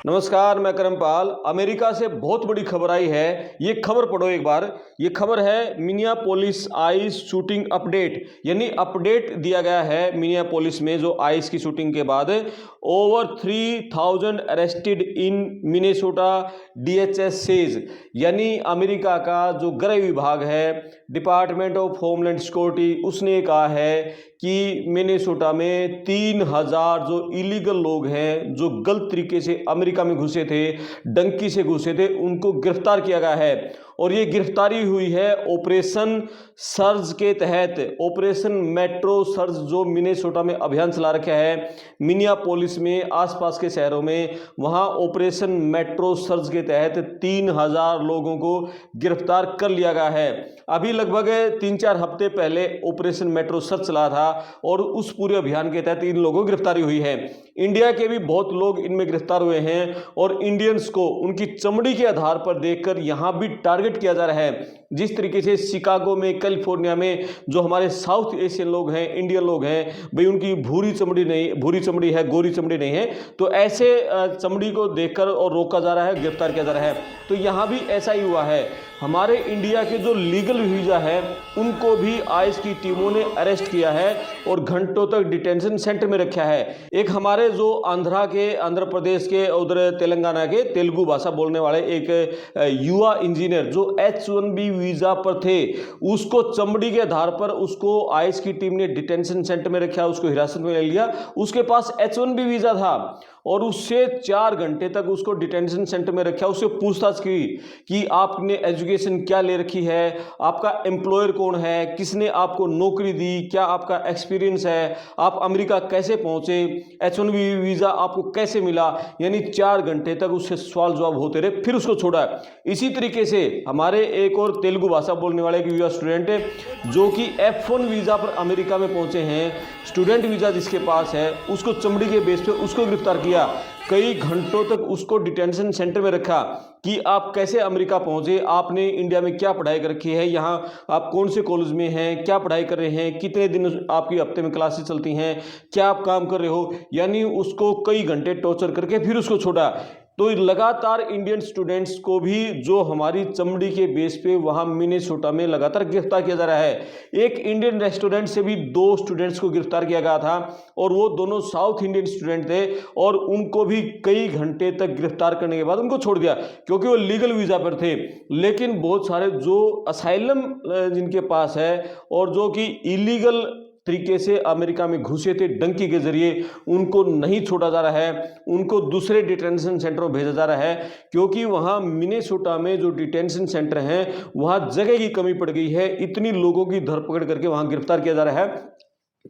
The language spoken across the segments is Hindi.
नमस्कार, मैं करमपाल। अमेरिका से बहुत बड़ी खबर आई है। ये खबर पढ़ो एक बार। ये खबर है मिनियापोलिस आइस शूटिंग अपडेट, यानी अपडेट दिया गया है मिनियापोलिस में जो आइस की शूटिंग के बाद over 3000 arrested in Minnesota DHS says, यानी अमेरिका का जो गृह विभाग है, डिपार्टमेंट ऑफ होमलैंड सिक्योरिटी, उसने कहा है कि मिनेसोटा में 3000 जो इलीगल लोग हैं, जो गलत तरीके से अमेरिका में घुसे थे, डंकी से घुसे थे, उनको गिरफ्तार किया गया है। और ये गिरफ्तारी हुई है ऑपरेशन सर्ज के तहत। ऑपरेशन मेट्रो सर्ज जो मिनेसोटा में अभियान चला रखा है मिनियापोलिस में, आसपास के शहरों में, वहां ऑपरेशन मेट्रो सर्ज के तहत 3000 लोगों को गिरफ्तार कर लिया गया है। अभी लगभग 3-4 हफ्ते पहले ऑपरेशन मेट्रो सर्च चला था और उस पूरे अभियान के तहत इन लोगों की गिरफ्तारी हुई है। इंडिया के भी बहुत लोग इनमें गिरफ्तार हुए हैं और इंडियंस को उनकी चमड़ी के आधार पर देखकर यहां भी टारगेट किया जा रहा है। जिस तरीके से शिकागो में, कैलिफोर्निया में जो हमारे साउथ एशियन लोग हैं, इंडियन लोग हैं, भाई उनकी भूरी चमड़ी है, गोरी चमड़ी नहीं है, तो ऐसे चमड़ी को देखकर और रोका जा रहा है, गिरफ्तार किया जा रहा है। तो यहां भी ऐसा ही हुआ है। हमारे इंडिया के जो लीगल वीजा है उनको भी आइस की टीमों ने अरेस्ट किया है और घंटों तक डिटेंशन सेंटर में रखा है। एक हमारे जो आंध्र प्रदेश के, उधर तेलंगाना के तेलुगु भाषा बोलने वाले एक युवा इंजीनियर जो H1B वीजा पर थे, उसको चमड़ी के आधार पर उसको आइस की टीम ने डिटेंशन सेंटर में रखा, उसको हिरासत में ले लिया। उसके पास H1B वीजा था और उससे 4 घंटे तक उसको डिटेंशन सेंटर में रखा। उससे पूछताछ की कि आपने एजुकेशन क्या ले रखी है, आपका एम्प्लॉयर कौन है, किसने आपको नौकरी दी, क्या आपका एक्सपीरियंस है, आप अमेरिका कैसे पहुंचे, H1B वीजा आपको कैसे मिला, यानी 4 घंटे तक उससे सवाल जवाब होते रहे, फिर उसको छोड़ा। इसी तरीके से हमारे एक और तेलुगु भाषा बोलने वाले एक युवा स्टूडेंट जो कि F1 वीजा पर अमेरिका में पहुंचे हैं, स्टूडेंट वीजा जिसके पास है, उसको चमड़ी के बेस पे उसको गिरफ्तार किया। कई घंटों तक उसको डिटेंशन सेंटर में रखा कि आप कैसे अमेरिका पहुंचे, आपने इंडिया में क्या पढ़ाई कर रखी है, यहाँ आप कौन से कॉलेज में हैं, क्या पढ़ाई कर रहे हैं, कितने दिन आपकी हफ्ते में क्लासेस चलती हैं, क्या आप काम कर रहे हो, यानी उसको कई घंटे टॉर्चर करके फिर उसको छोड़ा। तो लगातार इंडियन स्टूडेंट्स को भी जो हमारी चमड़ी के बेस पे वहां मिनेसोटा में लगातार गिरफ्तार किया जा रहा है। एक इंडियन रेस्टोरेंट से भी 2 स्टूडेंट्स को गिरफ्तार किया गया था और वो दोनों साउथ इंडियन स्टूडेंट थे और उनको भी कई घंटे तक गिरफ्तार करने के बाद उनको छोड़ दिया क्योंकि वो लीगल वीजा पर थे। लेकिन बहुत सारे जो असाइलम जिनके पास है और जो कि इलीगल तरीके से अमेरिका में घुसे थे डंकी के जरिए, उनको नहीं छोड़ा जा रहा है, उनको दूसरे डिटेंशन सेंटर में भेजा जा रहा है क्योंकि वहां मिनेसोटा में जो डिटेंशन सेंटर हैं वहां जगह की कमी पड़ गई है। इतनी लोगों की धरपकड़ करके वहां गिरफ्तार किया जा रहा है,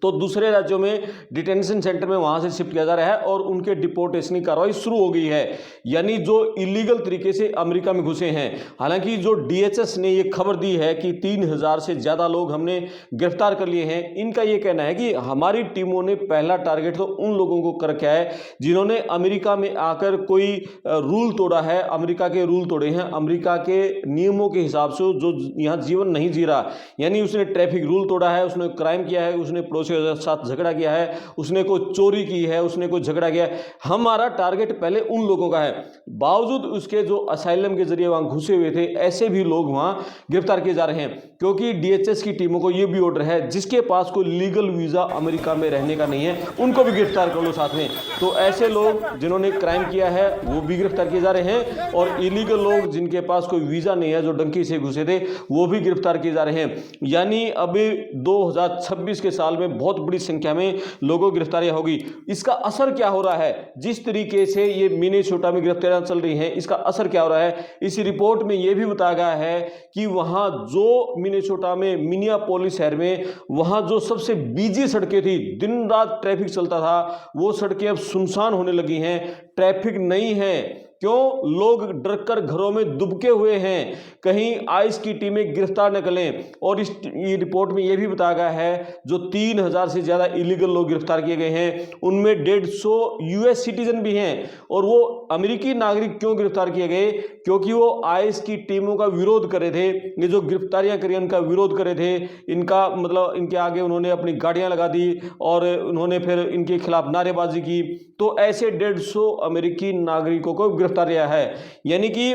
तो दूसरे राज्यों में डिटेंशन सेंटर में वहां से शिफ्ट किया जा रहा है और उनके डिपोर्टेशन की कार्रवाई शुरू हो गई है, यानी जो इलीगल तरीके से अमेरिका में घुसे हैं। हालांकि जो डीएचएस ने ये खबर दी है कि 3000 से ज़्यादा लोग हमने गिरफ्तार कर लिए हैं, इनका ये कहना है कि हमारी टीमों ने पहला टारगेट तो उन लोगों को कर रखा है जिन्होंने अमेरिका में आकर कोई रूल तोड़ा है, अमेरिका के रूल तोड़े हैं, अमेरिका के नियमों के हिसाब से जो यहाँ जीवन नहीं जी रहा, यानी उसने ट्रैफिक रूल तोड़ा है, उसने क्राइम किया है, उसने पड़ोसी के साथ झगड़ा किया है, उसने कोई चोरी की है, उसने कोई झगड़ा किया है। हमारा टारगेट पहले उन लोगों का है। बावजूद उसके जो असाइलम के जरिए वहां घुसे हुए थे, ऐसे भी लोग वहां गिरफ्तार किए जा रहे हैं क्योंकि डीएचएस की टीमों को यह भी ऑर्डर है जिसके पास कोई लीगल वीजा अमेरिका में रहने का नहीं है उनको भी गिरफ्तार कर लो साथ में। तो ऐसे लोग जिन्होंने क्राइम किया है वो भी गिरफ्तार किए जा रहे हैं और इलीगल लोग जिनके पास कोई वीजा नहीं है, जो डंकी से घुसे थे, वो भी गिरफ्तार किए जा रहे हैं। यानी अभी 2026 के साल में बहुत बड़ी संख्या में लोगों की गिरफ्तारियां होगी। इसका असर क्या हो रहा है, जिस तरीके से ये मिनेसोटा में गिरफ्तारियां चल रही हैं, इसका असर क्या हो रहा है, इस रिपोर्ट में यह भी बताया गया है कि वहां जो मिनेसोटा में, मिनियापोलिस शहर में, वहां जो सबसे बिजी सड़कें थी, दिन रात ट्रैफिक चलता था, वो सड़कें अब सुनसान होने लगी हैं, ट्रैफिक नहीं है। क्यों? लोग डरकर घरों में दुबके हुए हैं, कहीं आइस की टीमें गिरफ्तार न करें। और इस रिपोर्ट में यह भी बताया गया है जो 3000 से ज़्यादा इलीगल लोग गिरफ्तार किए गए हैं, उनमें 150 यूएस सिटीजन भी हैं। और वो अमेरिकी नागरिक क्यों गिरफ्तार किए गए? क्योंकि वो आइस की टीमों का विरोध करे थे। ये जो गिरफ्तारियां करी उनका विरोध करे थे, इनका मतलब इनके आगे उन्होंने अपनी गाड़ियां लगा दी और उन्होंने फिर इनके खिलाफ नारेबाजी की। तो ऐसे 150 अमेरिकी नागरिकों को गिरफ्तार किया है। यानी कि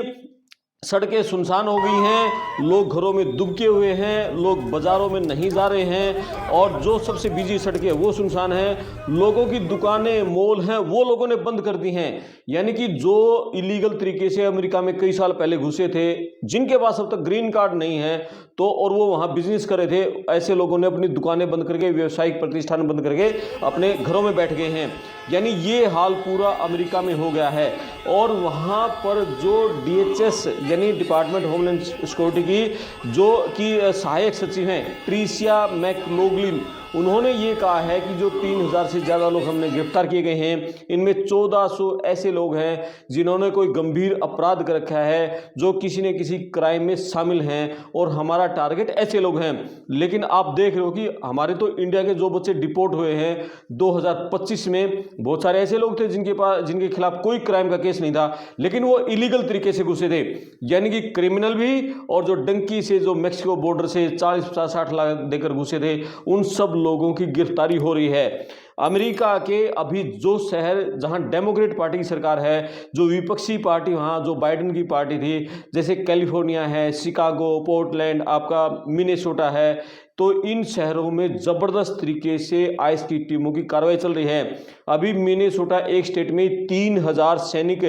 सड़कें सुनसान हो गई हैं, लोग घरों में दुबके हुए हैं, लोग बाजारों में नहीं जा रहे हैं, और जो सबसे बिजी सड़कें वो सुनसान हैं। लोगों की दुकानें, मॉल हैं, वो लोगों ने बंद कर दी हैं। यानी कि जो इलीगल तरीके से अमेरिका में कई साल पहले घुसे थे, जिनके पास अब तक ग्रीन कार्ड नहीं है, तो और वो वहाँ बिजनेस कर रहे थे, ऐसे लोगों ने अपनी दुकानें बंद करके, व्यावसायिक प्रतिष्ठान बंद करके अपने घरों में बैठ गए हैं। यानी ये हाल पूरा अमेरिका में हो गया है। और वहाँ पर जो DHS यानी डिपार्टमेंट होमलैंड सिक्योरिटी की जो कि सहायक सचिव हैं ट्रिसिया मैकलोगलिन, उन्होंने ये कहा है कि जो 3000 से ज़्यादा लोग हमने गिरफ्तार किए गए हैं, इनमें 1400 ऐसे लोग हैं जिन्होंने कोई गंभीर अपराध कर रखा है, जो किसी न किसी क्राइम में शामिल हैं, और हमारा टारगेट ऐसे लोग हैं। लेकिन आप देख रहे हो कि हमारे तो इंडिया के जो बच्चे डिपोर्ट हुए हैं 2025 में, बहुत सारे ऐसे लोग थे जिनके खिलाफ कोई क्राइम का केस नहीं था, लेकिन वो इलीगल तरीके से घुसे थे। यानी कि क्रिमिनल भी, और जो डंकी से जो मैक्सिको बॉर्डर से 40-50-60 लाख देकर घुसे थे, उन सब लोगों की गिरफ्तारी हो रही है। अमेरिका के अभी जो शहर जहां डेमोक्रेट पार्टी की सरकार है, जो विपक्षी पार्टी वहां जो बाइडेन की पार्टी थी, जैसे कैलिफोर्निया है, शिकागो, पोर्टलैंड, आपका मिनेसोटा है, तो इन शहरों में जबरदस्त तरीके से आइस की टीमों की कार्रवाई चल रही है। अभी मिनेसोटा एक स्टेट में 3000 सैनिक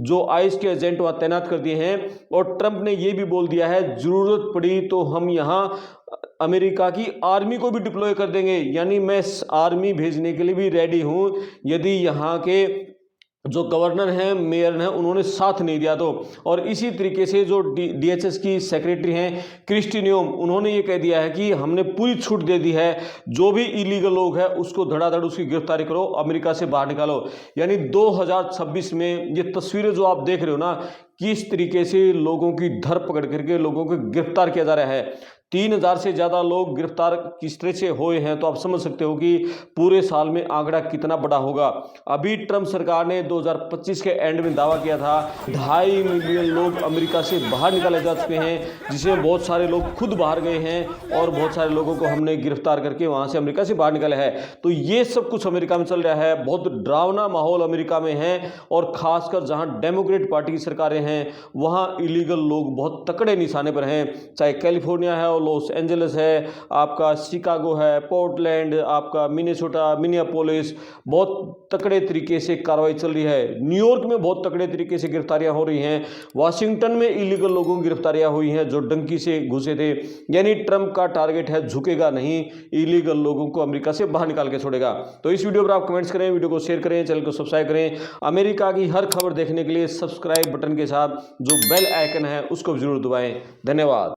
जो आइस के एजेंट वहां तैनात कर दिए हैं। और ट्रंप ने यह भी बोल दिया है जरूरत पड़ी तो हम यहां अमेरिका की आर्मी को भी डिप्लॉय कर देंगे, यानी मैं आर्मी भेजने के लिए भी रेडी हूं यदि यहाँ के जो गवर्नर हैं, मेयर हैं, उन्होंने साथ नहीं दिया तो। और इसी तरीके से जो DHS की सेक्रेटरी हैं क्रिस्टी नोएम, उन्होंने ये कह दिया है कि हमने पूरी छूट दे दी है, जो भी इलीगल लोग हैं उसको धड़ाधड़ उसकी गिरफ्तारी करो, अमेरिका से बाहर निकालो। यानी 2026 में ये तस्वीरें जो आप देख रहे हो ना, किस तरीके से लोगों की धर पकड़ करके लोगों को गिरफ्तार किया जा रहा है। 3000 से ज़्यादा लोग गिरफ्तार किस तरह से हुए हैं, तो आप समझ सकते हो कि पूरे साल में आंकड़ा कितना बड़ा होगा। अभी ट्रंप सरकार ने 2025 के एंड में दावा किया था 2.5 मिलियन लोग अमेरिका से बाहर निकाले जा चुके हैं, जिसमें बहुत सारे लोग खुद बाहर गए हैं और बहुत सारे लोगों को हमने गिरफ्तार करके वहाँ से अमेरिका से बाहर निकाला है। तो ये सब कुछ अमेरिका में चल रहा है, बहुत डरावना माहौल अमेरिका में है। और खासकर जहाँ डेमोक्रेट पार्टी की सरकारें हैं वहाँ इलीगल लोग बहुत तकड़े निशाने पर हैं, चाहे कैलिफोर्निया है, लॉस एंजलिस है, आपका शिकागो है, पोर्टलैंड, आपका मिनेसोटा, मिनियापोलिस, बहुत तकड़े तरीके से कार्रवाई चल रही है। न्यूयॉर्क में बहुत तकड़े तरीके से गिरफ्तारियां हो रही हैं। वाशिंगटन में इलीगल लोगों की गिरफ्तारियां हुई हैं जो डंकी से घुसे थे। यानी ट्रंप का टारगेट है झुकेगा नहीं, इलीगल लोगों को अमेरिका से बाहर निकाल के छोड़ेगा। तो इस वीडियो पर आप कमेंट्स करें, वीडियो को शेयर करें, चैनल को सब्सक्राइब करें। अमेरिका की हर खबर देखने के लिए सब्सक्राइब बटन के साथ जो बेल आइकन है उसको जरूर दबाएं। धन्यवाद।